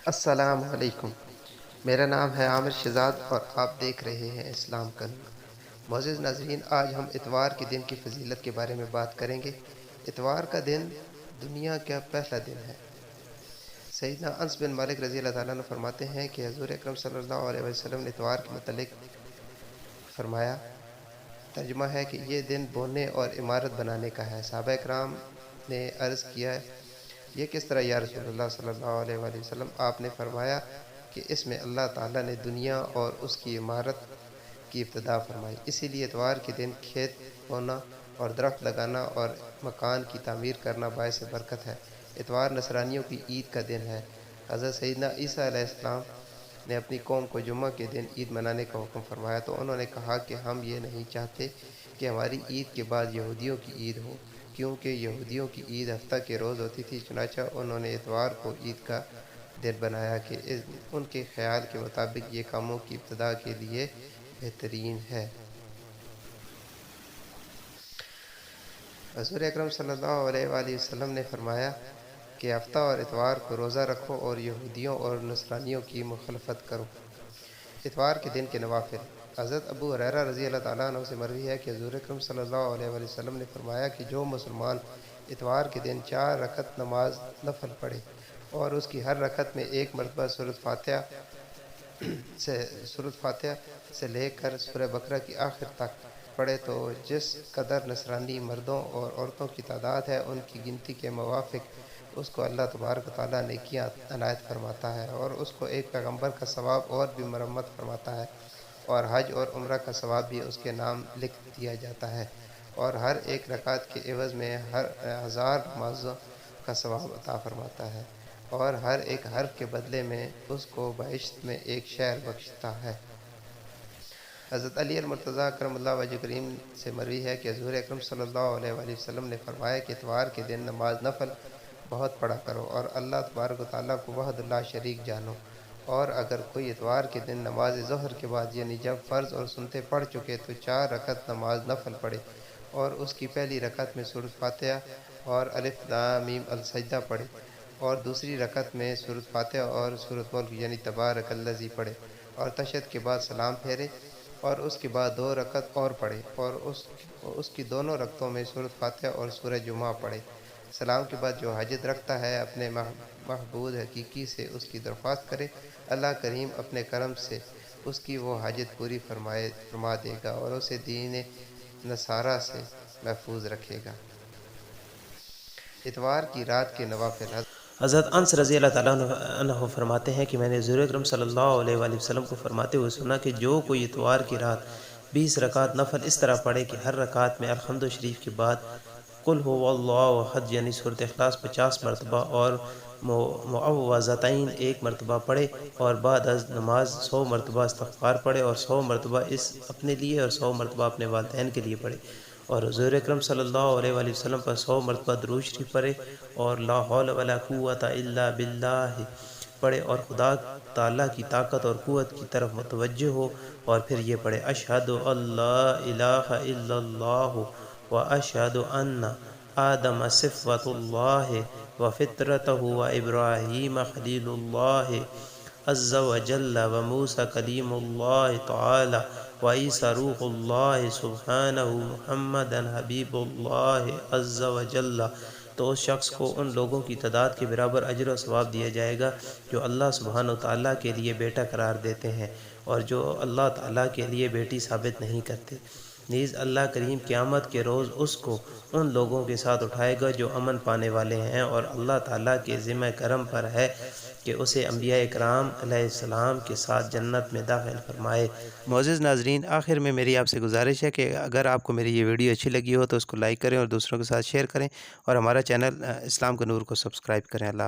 السلام علیکم، میرا نام ہے عامر شہزاد اور آپ دیکھ رہے ہیں اسلام کا نور۔ معزز ناظرین، آج ہم اتوار کے دن کی فضیلت کے بارے میں بات کریں گے۔ اتوار کا دن دنیا کا پہلا دن ہے۔ سیدنا انس بن مالک رضی اللہ تعالیٰ عنہ فرماتے ہیں کہ حضور اکرم صلی اللہ علیہ وسلم نے اتوار کے متعلق فرمایا، ترجمہ ہے کہ یہ دن بونے اور عمارت بنانے کا ہے۔ صحابہ اکرام نے عرض کیا، یہ کس طرح یا رسول اللہ صلی اللہ علیہ وآلہ وسلم؟ آپ نے فرمایا کہ اس میں اللہ تعالیٰ نے دنیا اور اس کی عمارت کی ابتدا فرمائی، اسی لیے اتوار کے دن کھیت بونا اور درخت لگانا اور مکان کی تعمیر کرنا باعث برکت ہے۔ اتوار نصرانیوں کی عید کا دن ہے۔ حضرت سیدنا عیسیٰ علیہ السلام نے اپنی قوم کو جمعہ کے دن عید منانے کا حکم فرمایا تو انہوں نے کہا کہ ہم یہ نہیں چاہتے کہ ہماری عید کے بعد یہودیوں کی عید ہو، کیونکہ یہودیوں کی عید ہفتہ کے روز ہوتی تھی، چنانچہ انہوں نے اتوار کو عید کا دن بنایا کہ ان کے خیال کے مطابق یہ کاموں کی ابتدا کے لیے بہترین ہے۔ حضور اکرم صلی اللہ علیہ وآلہ وسلم نے فرمایا کہ ہفتہ اور اتوار کو روزہ رکھو اور یہودیوں اور نصرانیوں کی مخالفت کرو۔ اتوار کے دن کے نوافل۔ حضرت ابو ہریرہ رضی اللہ تعالیٰ عنہ سے مروی ہے کہ حضور اکرم صلی اللہ علیہ وآلہ وسلم نے فرمایا کہ جو مسلمان اتوار کے دن 4 رکعت نماز نفل پڑھے اور اس کی ہر رکعت میں ایک مرتبہ سورۃ فاتحہ سے لے کر سورہ بقرہ کی آخر تک پڑھے تو جس قدر نصرانی مردوں اور عورتوں کی تعداد ہے ان کی گنتی کے موافق اس کو اللہ تبارک و تعالیٰ نیکیاں عنایت فرماتا ہے اور اس کو ایک پیغمبر کا ثواب اور بھی مرمت فرماتا ہے، اور حج اور عمرہ کا ثواب بھی اس کے نام لکھ دیا جاتا ہے، اور ہر ایک رکعت کے عوض میں 1000 نمازوں کا ثواب عطا فرماتا ہے، اور ہر ایک حرف کے بدلے میں اس کو بہشت میں ایک شہر بخشتا ہے۔ حضرت علی المرتضیٰ کرم اللہ وجہ کریم سے مروی ہے کہ حضور اکرم صلی اللہ علیہ وآلہ وسلم نے فرمایا کہ اتوار کے دن نماز نفل بہت پڑھا کرو اور اللہ تبارک و تعالیٰ کو وحدہ لا شریک جانو، اور اگر کوئی اتوار کے دن نماز ظہر کے بعد یعنی جب فرض اور سنتیں پڑھ چکے تو 4 رکعت نماز نفل پڑھے اور اس کی پہلی رکعت میں سورۃ فاتحہ اور الف لام میم السجدہ پڑھے اور دوسری رکعت میں سورۃ فاتحہ اور سورۃ ملک یعنی تبارک الذی پڑھے اور تشہد کے بعد سلام پھیرے اور اس کے بعد 2 رکعت اور پڑھے اور اس کی دونوں رکعتوں میں سورۃ فاتحہ اور سورہ جمعہ پڑھے۔ سلام کے بعد جو حاجت رکھتا ہے اپنے محبوب حقیقی سے اس کی درخواست کرے، اللہ کریم اپنے کرم سے اس کی وہ حاجت پوری فرما دے گا اور اسے دین نصارہ سے محفوظ رکھے گا۔ اتوار کی رات کے نوافل۔ حضرت انس رضی اللہ تعالیٰ عنہ فرماتے ہیں کہ میں نے حضور اکرم صلی اللہ علیہ وآلہ وسلم کو فرماتے ہوئے سنا کہ جو کوئی اتوار کی رات 20 رکعت نفل اس طرح پڑھے کہ ہر رکعت میں الحمد شریف کے بعد قل هو اللہ احد یعنی سورۃ اخلاص 50 مرتبہ اور معوذتین 1 مرتبہ پڑھے اور بعد از نماز 100 مرتبہ استغفار پڑھے اور 100 مرتبہ اس اپنے لیے اور 100 مرتبہ اپنے والدین کے لیے پڑھے اور حضور اکرم صلی اللہ علیہ وآلہ وسلم پر 100 مرتبہ درود شریف پڑھے اور لا حول ولا قوت الا باللہ پڑھے اور خدا تعالیٰ کی طاقت اور قوت کی طرف متوجہ ہو اور پھر یہ پڑھے اشہد اللہ الہ الا اللہ و اشہد ان آدم صفوۃ اللہ و فطرتہ و ابراہیم خلیل اللہ عز وجل و موسیٰ کلیم اللہ تعالی و عیسیٰ روح اللہ سبحانہ محمد حبیب اللہ عز وجل، تو اس شخص کو ان لوگوں کی تعداد کے برابر اجر و ثواب دیا جائے گا جو اللہ سبحانہ وتعالیٰ کے لیے بیٹا قرار دیتے ہیں اور جو اللہ تعالیٰ کے لیے بیٹی ثابت نہیں کرتے۔ نیز اللہ کریم قیامت کے روز اس کو ان لوگوں کے ساتھ اٹھائے گا جو امن پانے والے ہیں، اور اللہ تعالیٰ کے ذمہ کرم پر ہے کہ اسے انبیاء کرام علیہ السلام کے ساتھ جنت میں داخل فرمائے۔ معزز ناظرین، آخر میں میری آپ سے گزارش ہے کہ اگر آپ کو میری یہ ویڈیو اچھی لگی ہو تو اس کو لائک کریں اور دوسروں کے ساتھ شیئر کریں اور ہمارا چینل اسلام کا نور کو سبسکرائب کریں۔ اللہ حافظ۔